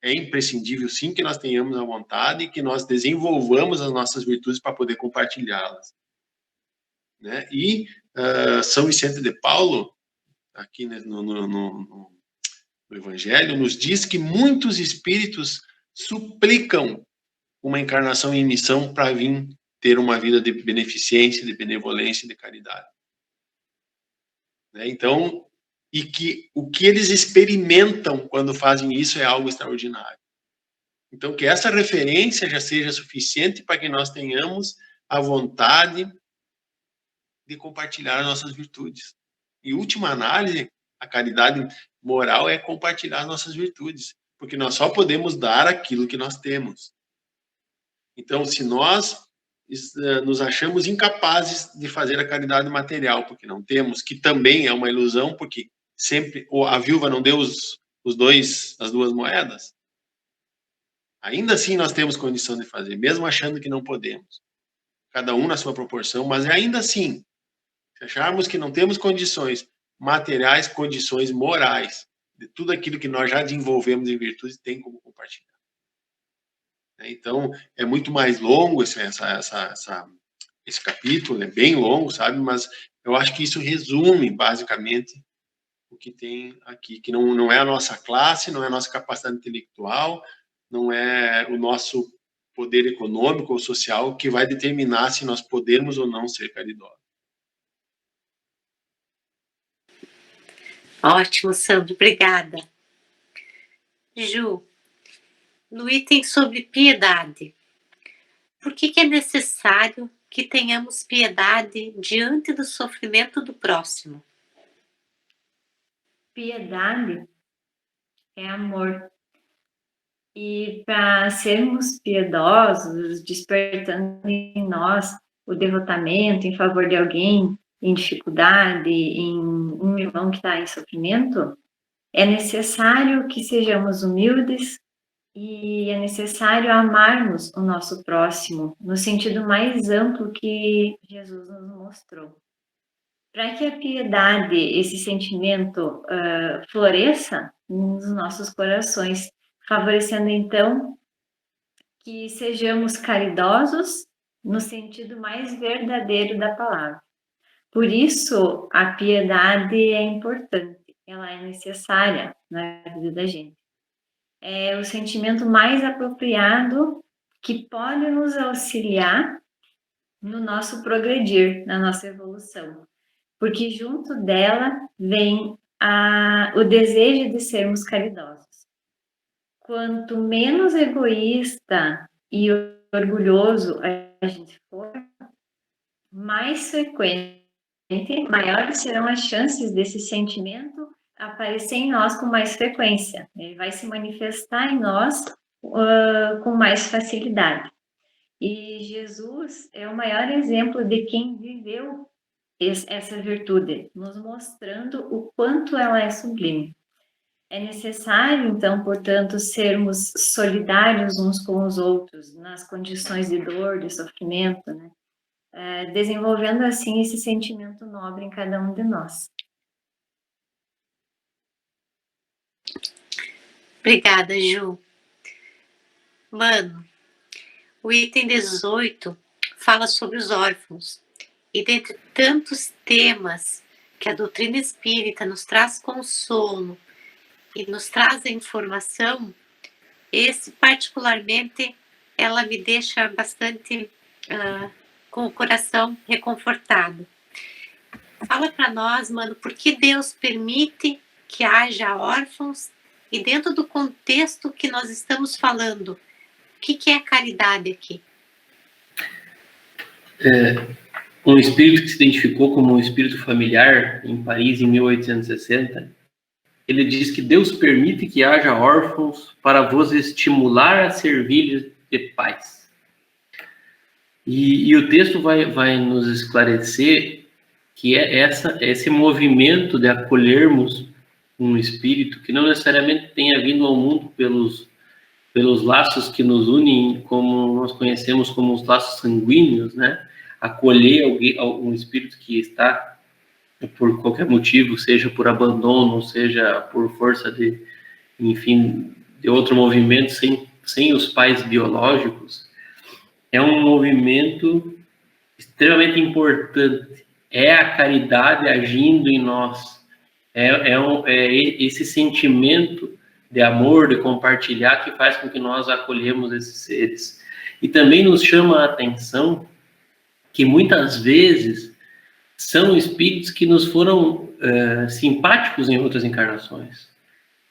É imprescindível, sim, que nós tenhamos a vontade e que nós desenvolvamos as nossas virtudes para poder compartilhá-las. Né? E São Vicente de Paulo, aqui no Evangelho, nos diz que muitos espíritos suplicam uma encarnação em missão para vir ter uma vida de beneficência, de benevolência e de caridade. Né? Então, e que o que eles experimentam quando fazem isso é algo extraordinário. Então, que essa referência já seja suficiente para que nós tenhamos a vontade de compartilhar as nossas virtudes. Em última análise, a caridade moral é compartilhar as nossas virtudes, porque nós só podemos dar aquilo que nós temos. Então, se nós nos achamos incapazes de fazer a caridade material, porque não temos, que também é uma ilusão, porque sempre a viúva não deu as duas moedas, ainda assim nós temos condição de fazer, mesmo achando que não podemos. Cada um na sua proporção, mas ainda assim, se acharmos que não temos condições materiais, condições morais, de tudo aquilo que nós já desenvolvemos em virtude, tem como compartilhar. Então, é muito mais longo esse capítulo, é bem longo, sabe? Mas eu acho que isso resume, basicamente, o que tem aqui, que não é a nossa classe, não é a nossa capacidade intelectual, não é o nosso poder econômico ou social que vai determinar se nós podemos ou não ser caridosos. Ótimo, Sandro, obrigada. Ju, no item sobre piedade, por que é necessário que tenhamos piedade diante do sofrimento do próximo? Piedade é amor. E para sermos piedosos, despertando em nós o devotamento em favor de alguém em dificuldade, em um irmão que está em sofrimento, é necessário que sejamos humildes e é necessário amarmos o nosso próximo no sentido mais amplo que Jesus nos mostrou. Para que a piedade, esse sentimento, floresça nos nossos corações, favorecendo então que sejamos caridosos no sentido mais verdadeiro da palavra. Por isso, a piedade é importante, ela é necessária na vida da gente. É o sentimento mais apropriado que pode nos auxiliar no nosso progredir, na nossa evolução. Porque junto dela vem o desejo de sermos caridosos. Quanto menos egoísta e orgulhoso a gente for, mais frequente, maiores serão as chances desse sentimento aparecer em nós com mais frequência. Ele vai se manifestar em nós com mais facilidade. E Jesus é o maior exemplo de quem viveu essa virtude, nos mostrando o quanto ela é sublime. É necessário, então, portanto, sermos solidários uns com os outros nas condições de dor, de sofrimento, né? Desenvolvendo assim esse sentimento nobre em cada um de nós. Obrigada, Ju. Mano, o item 18 fala sobre os órfãos E dentre tantos temas que a doutrina espírita nos traz consolo e nos traz a informação, esse particularmente, ela me deixa bastante com o coração reconfortado. Fala para nós, mano, por que Deus permite que haja órfãos e dentro do contexto que nós estamos falando, o que é a caridade aqui? Um espírito que se identificou como um espírito familiar em Paris em 1860, ele diz que Deus permite que haja órfãos para vos estimular a servir de pais. E o texto vai nos esclarecer que é esse movimento de acolhermos um espírito que não necessariamente tenha vindo ao mundo pelos laços que nos unem, como nós conhecemos como os laços sanguíneos, né? Acolher um espírito que está, por qualquer motivo, seja por abandono, seja por força de outro movimento, sem os pais biológicos, é um movimento extremamente importante. É a caridade agindo em nós. É esse sentimento de amor, de compartilhar, que faz com que nós acolhemos esses seres. E também nos chama a atenção que muitas vezes são espíritos que nos foram simpáticos em outras encarnações.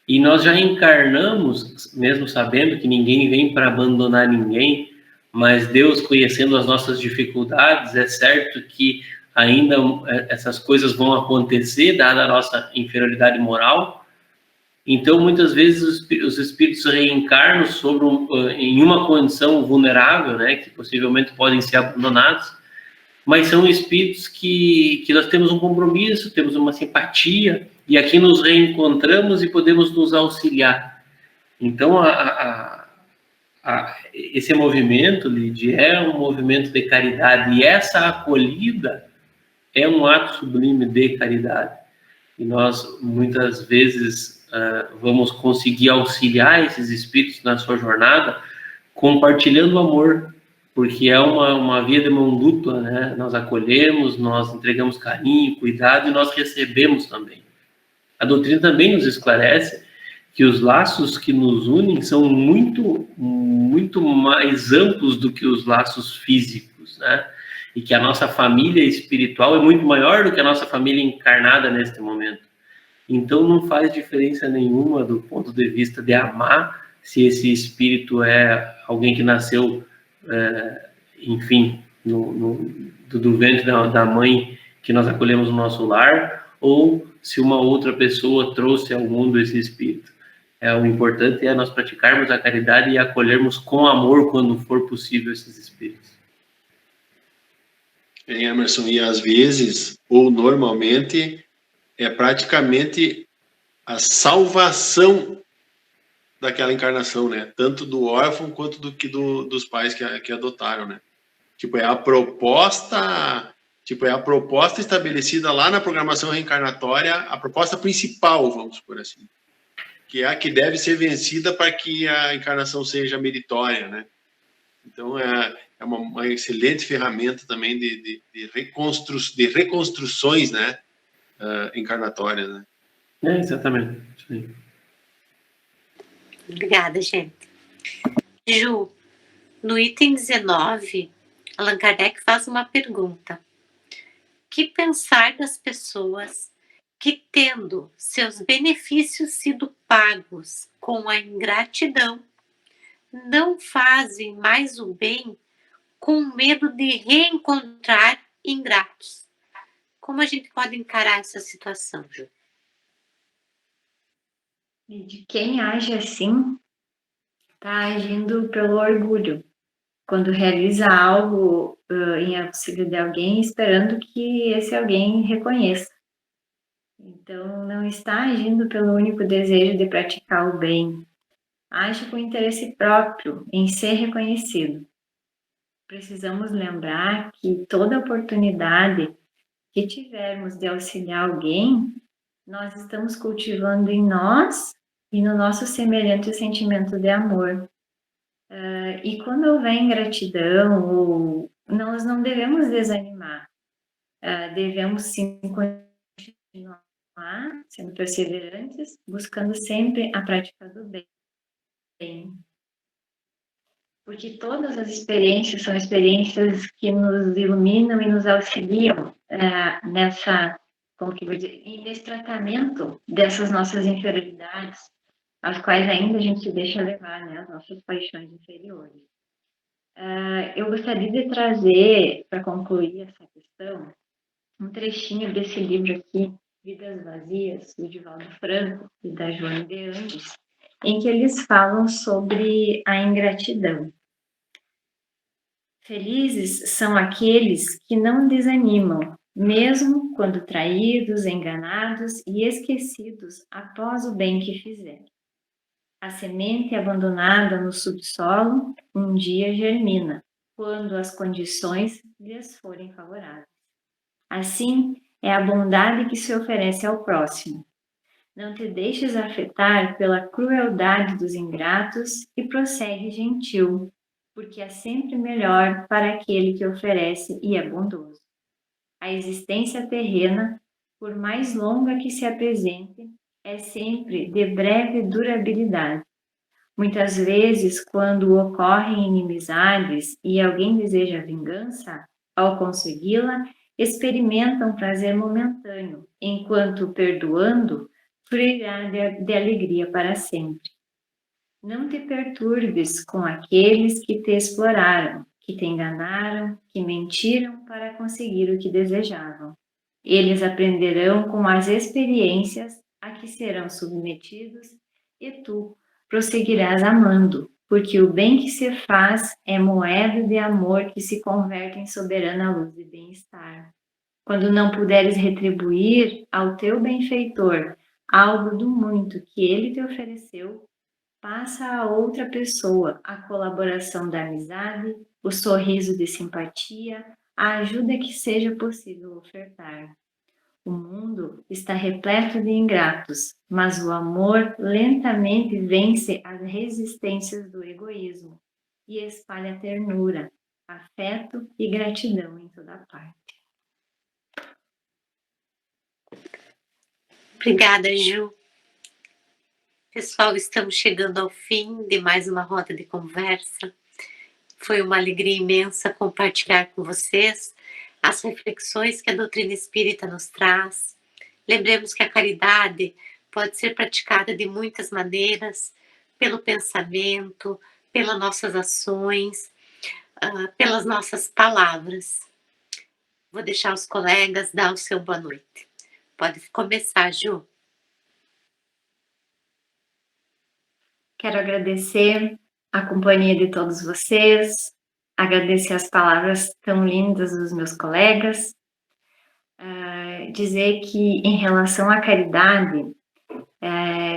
E nós já encarnamos, mesmo sabendo que ninguém vem para abandonar ninguém, mas Deus, conhecendo as nossas dificuldades, é certo que ainda essas coisas vão acontecer, dada a nossa inferioridade moral. Então, muitas vezes, os espíritos reencarnam em uma condição vulnerável, né, que possivelmente podem ser abandonados, mas são espíritos que nós temos um compromisso, temos uma simpatia, e aqui nos reencontramos e podemos nos auxiliar. Então, esse movimento, Lídia, é um movimento de caridade, e essa acolhida é um ato sublime de caridade. E nós, muitas vezes, vamos conseguir auxiliar esses espíritos na sua jornada, compartilhando o amor, porque é uma via de mão dupla, né? Nós acolhemos, nós entregamos carinho, cuidado, e nós recebemos também. A doutrina também nos esclarece que os laços que nos unem são muito, muito mais amplos do que os laços físicos, né? E que a nossa família espiritual é muito maior do que a nossa família encarnada neste momento. Então não faz diferença nenhuma do ponto de vista de amar, se esse espírito é alguém que nasceu, do ventre da mãe que nós acolhemos no nosso lar, ou se uma outra pessoa trouxe ao mundo esse espírito. O importante é nós praticarmos a caridade e acolhermos com amor, quando for possível, esses espíritos. Emerson, e às vezes, ou normalmente, é praticamente a salvação daquela encarnação, né? Tanto do órfão quanto dos pais que adotaram, né? É a proposta estabelecida lá na programação reencarnatória, a proposta principal, vamos por assim, que é a que deve ser vencida para que a encarnação seja meritória, né? Então, é uma excelente ferramenta também de reconstruções, né, encarnatórias, né? Exatamente. Sim. Obrigada, gente. Ju, no item 19, Allan Kardec faz uma pergunta. Que pensar das pessoas que, tendo seus benefícios sido pagos com a ingratidão, não fazem mais o bem com medo de reencontrar ingratos? Como a gente pode encarar essa situação, Ju? E de quem age assim, está agindo pelo orgulho. Quando realiza algo em auxílio de alguém, esperando que esse alguém reconheça. Então, não está agindo pelo único desejo de praticar o bem. Age com interesse próprio em ser reconhecido. Precisamos lembrar que toda oportunidade que tivermos de auxiliar alguém, nós estamos cultivando em nós e no nosso semelhante o sentimento de amor. E quando houver ingratidão, nós não devemos desanimar. devemos sim continuar sendo perseverantes, buscando sempre a prática do bem. Porque todas as experiências são experiências que nos iluminam e nos auxiliam nessa, como que eu vou dizer, nesse tratamento dessas nossas inferioridades, as quais ainda a gente se deixa levar, né, as nossas paixões inferiores. Eu gostaria de trazer, para concluir essa questão, um trechinho desse livro aqui, Vidas Vazias, do Divaldo Franco e da Joana de Andes, em que eles falam sobre a ingratidão. Felizes são aqueles que não desanimam, mesmo quando traídos, enganados e esquecidos após o bem que fizeram. A semente abandonada no subsolo um dia germina, quando as condições lhes forem favoráveis. Assim, é a bondade que se oferece ao próximo. Não te deixes afetar pela crueldade dos ingratos e prossegue gentil, porque é sempre melhor para aquele que oferece e é bondoso. A existência terrena, por mais longa que se apresente, é sempre de breve durabilidade. Muitas vezes, quando ocorrem inimizades e alguém deseja vingança, ao consegui-la, experimenta um prazer momentâneo, enquanto, perdoando, fruirá de alegria para sempre. Não te perturbes com aqueles que te exploraram, que te enganaram, que mentiram para conseguir o que desejavam. Eles aprenderão com as experiências a que serão submetidos e tu prosseguirás amando, porque o bem que se faz é moeda de amor que se converte em soberana luz de bem-estar. Quando não puderes retribuir ao teu benfeitor algo do muito que ele te ofereceu, passa a outra pessoa a colaboração da amizade, o sorriso de simpatia, a ajuda que seja possível ofertar. O mundo está repleto de ingratos, mas o amor lentamente vence as resistências do egoísmo e espalha ternura, afeto e gratidão em toda parte. Obrigada, Ju. Pessoal, estamos chegando ao fim de mais uma roda de conversa. Foi uma alegria imensa compartilhar com vocês as reflexões que a doutrina espírita nos traz. Lembremos que a caridade pode ser praticada de muitas maneiras, pelo pensamento, pelas nossas ações, pelas nossas palavras. Vou deixar os colegas dar o seu boa noite. Pode começar, Ju. Quero agradecer a companhia de todos vocês, agradecer as palavras tão lindas dos meus colegas, dizer que em relação à caridade,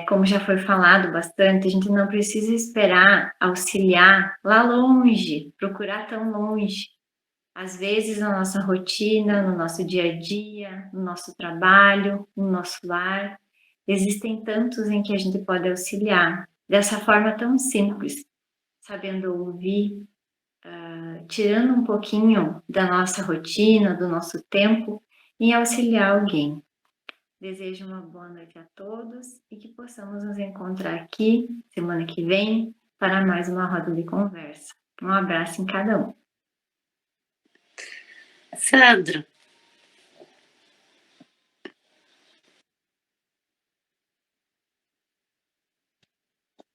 como já foi falado bastante, a gente não precisa esperar auxiliar lá longe, procurar tão longe. Às vezes na nossa rotina, no nosso dia a dia, no nosso trabalho, no nosso lar, existem tantos em que a gente pode auxiliar, dessa forma tão simples, sabendo ouvir, tirando um pouquinho da nossa rotina, do nosso tempo, em auxiliar alguém. Desejo uma boa noite a todos e que possamos nos encontrar aqui semana que vem para mais uma roda de conversa. Um abraço em cada um. Sandro.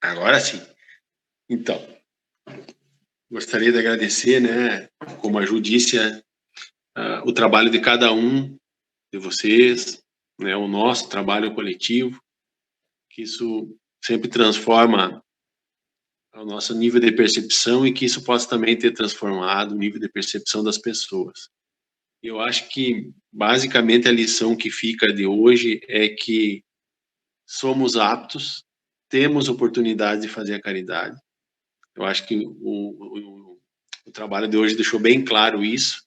Agora sim. Então, gostaria de agradecer, né, como a Ju disse, o trabalho de cada um de vocês, né, o nosso trabalho coletivo, que isso sempre transforma o nosso nível de percepção e que isso possa também ter transformado o nível de percepção das pessoas. Eu acho que, basicamente, a lição que fica de hoje é que somos aptos, temos oportunidade de fazer a caridade. Eu acho que o trabalho de hoje deixou bem claro isso,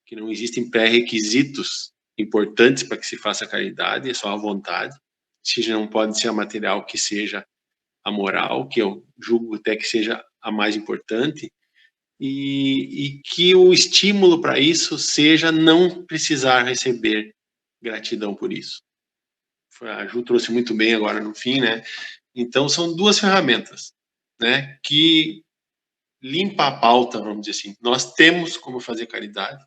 que não existem pré-requisitos importantes para que se faça a caridade, é só a vontade. Se não pode ser a material, que seja a moral, que eu julgo até que seja a mais importante. e que o estímulo para isso seja não precisar receber gratidão por isso. A Ju trouxe muito bem agora no fim, né? Então, são duas ferramentas, né? Que limpa a pauta, vamos dizer assim. Nós temos como fazer caridade,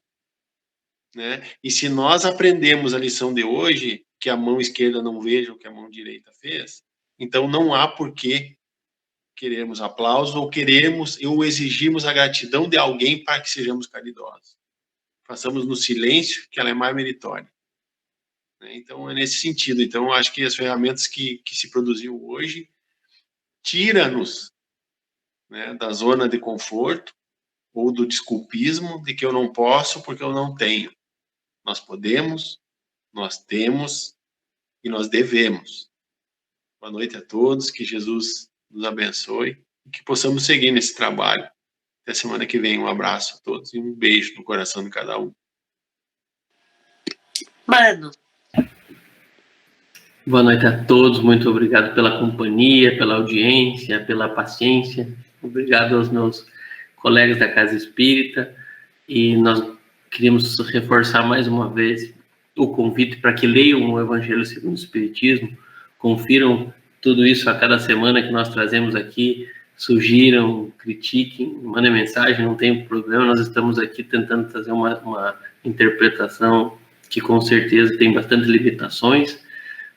né? E se nós aprendemos a lição de hoje, que a mão esquerda não veja o que a mão direita fez, então não há por que queremos aplauso ou exigimos a gratidão de alguém para que sejamos caridosos. Façamos no silêncio, que ela é mais meritória. Então, é nesse sentido. Então, acho que as ferramentas que se produziu hoje tira-nos, né, da zona de conforto ou do desculpismo de que eu não posso porque eu não tenho. Nós podemos, nós temos e nós devemos. Boa noite a todos, que Jesus nos abençoe e que possamos seguir nesse trabalho. Até semana que vem. Um abraço a todos e um beijo no coração de cada um. Mano. Boa noite a todos, muito obrigado pela companhia, pela audiência, pela paciência. Obrigado aos meus colegas da Casa Espírita. E nós queríamos reforçar mais uma vez o convite para que leiam o Evangelho segundo o Espiritismo, confiram tudo isso a cada semana que nós trazemos aqui, sugiram, critiquem, mandem mensagem, não tem problema, nós estamos aqui tentando trazer uma interpretação que com certeza tem bastante limitações,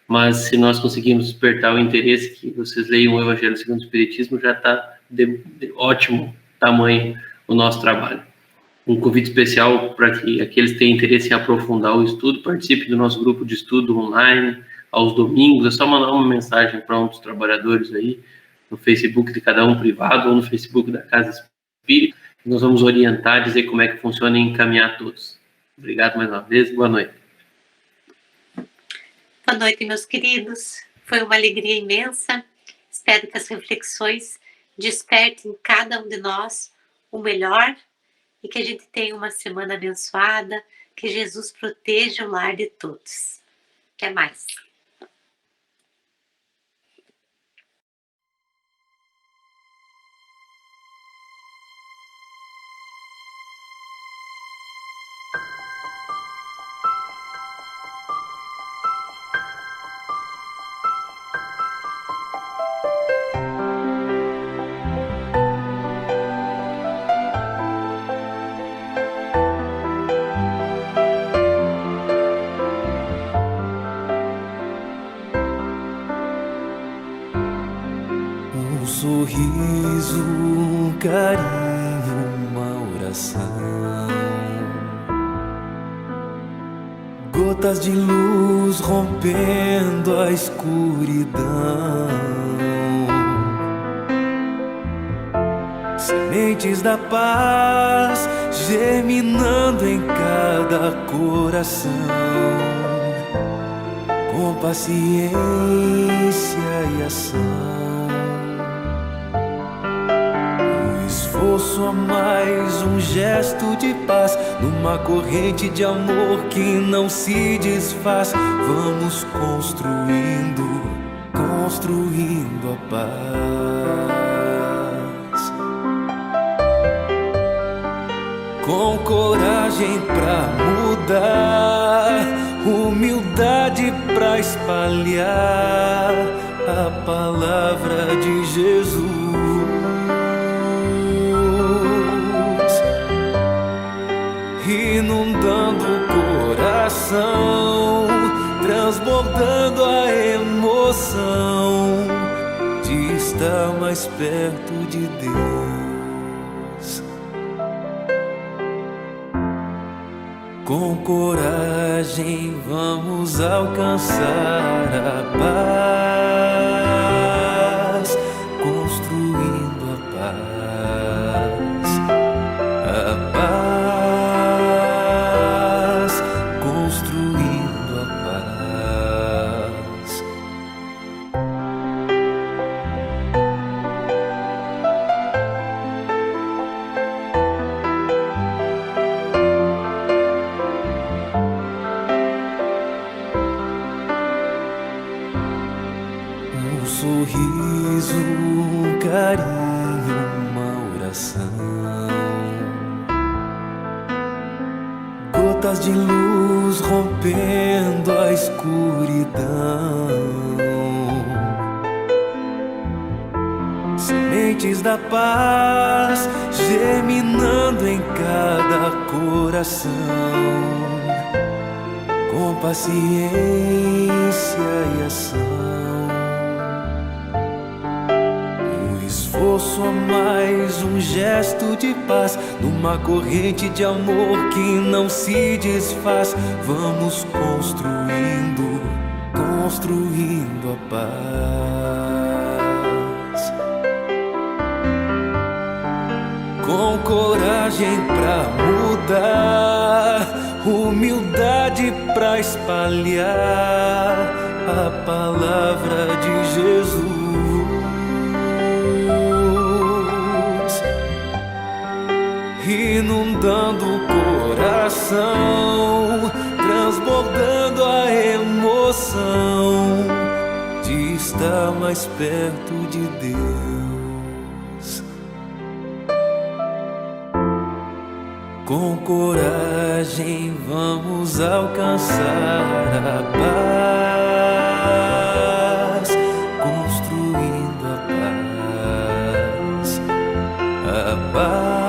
mas se nós conseguirmos despertar o interesse que vocês leiam o Evangelho segundo o Espiritismo, já está de ótimo tamanho o nosso trabalho. Um convite especial para que aqueles que têm interesse em aprofundar o estudo participem do nosso grupo de estudo online, aos domingos. É só mandar uma mensagem para um dos trabalhadores aí, no Facebook de cada um privado ou no Facebook da Casa Espírita. Nós vamos orientar, dizer como é que funciona e encaminhar todos. Obrigado mais uma vez, boa noite. Boa noite, meus queridos. Foi uma alegria imensa. Espero que as reflexões despertem em cada um de nós o melhor e que a gente tenha uma semana abençoada, que Jesus proteja o lar de todos. Até mais. Sorriso, um carinho, uma oração, gotas de luz rompendo a escuridão, sementes da paz germinando em cada coração, com paciência e ação. Esforço a mais, um gesto de paz, numa corrente de amor que não se desfaz. Vamos construindo a paz, com coragem pra mudar, humildade pra espalhar a palavra de Jesus. Inundando o coração, transbordando a emoção de estar mais perto de Deus. Com coragem vamos alcançar a paz, construindo a paz, a paz. Sorriso, um carinho, uma oração, pontas de luz rompendo a escuridão, sementes da paz germinando em cada coração, com paciência e ação. Um esforço a mais, um gesto de paz, numa corrente de amor que não se desfaz. Vamos construindo, construindo a paz. Com coragem pra mudar, humildade pra espalhar a palavra de Jesus, inundando o coração, transbordando a emoção de estar mais perto de Deus. Com coragem vamos alcançar a paz, construindo a paz, a paz.